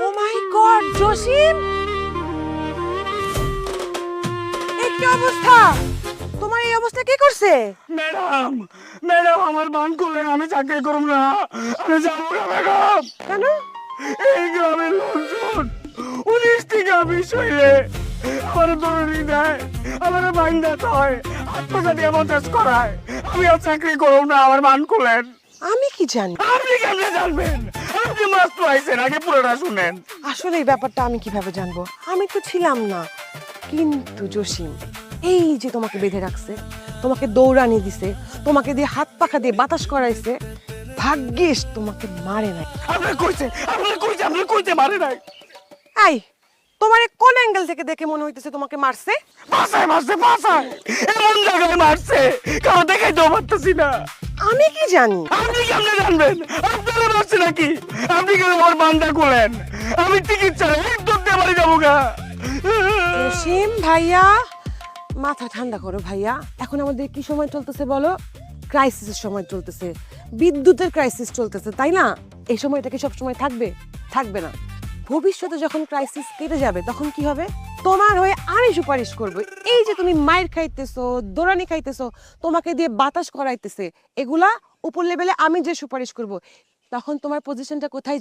ও মাই god Jasim, এই কি অবস্থা? তোমার এই অবস্থা কে করছে? ম্যাডাম ম্যাডাম আমার মান করলেন, আমি চাকরি করব না, আমি যাবো না ম্যাডাম। কেন? এই গ্রামের লোকজন 19 বিষয়ে আমার দরুনি দেয়, আমার বাইন্দা হয়, আত্মসাতি মন্ত্রাস করায়, আমি আর চাকরি করব না, আমার মান করলেন। আমি কি জানি? আপনি কেমনে জানবেন? আপনি মাস্ত আইছেন, আগে পুরোটা শুনেন। আসলে এই ব্যাপারটা আমি কিভাবে জানবো? আমি তো ছিলাম না। কিন্তু জসিম, এই যে তোমাকে বেঁধে রাখছে, তোমাকে দৌড়ানি দিছে, তোমাকে দিয়ে হাত পাখা দিয়ে বাতাস করাইছে, ভাগ্যিস তোমাকে মারে নাই। আপনার কইতে মারে নাই। এই, তোমার কোন অ্যাঙ্গেল থেকে দেখে মনে হইতেছে তোমাকে মারছে? বাসায় এমন জায়গায় মারছে, কারো দেখাই তো পারতেছি না। আমি কি জানি? আপনি কেমনে জানবেন? আপনারা মারছে নাকি? আপনি কেন আমার বান্দা করলেন? আমি টিকিট ছাড়া একদম দিয়ে বাড়ি যাবো গা। জসিম ভাইয়া, মাথা ঠান্ডা করো ভাইয়া। এখন আমাদের কি সময় চলতেছে বলো? ক্রাইসিসের সময় চলতেছে, বিদ্যুতের ক্রাইসিস চলতেছে, তাই না? এই সময়টা কি সব সময় থাকবে? থাকবে না। ভবিষ্যতে যখন ক্রাইসিস কেটে যাবে তখন কি হবে? তোমার হয়ে আমি সুপারিশ করব। এই যে তুমি মাইর খাইতেছো, দৌড়ানি খাইতেছো, তোমাকে দিয়ে বাতাস করাইতেছে, এগুলা উপর লেভেলে আমি যে সুপারিশ করব, তখন তোমার পজিশনটা কোথায়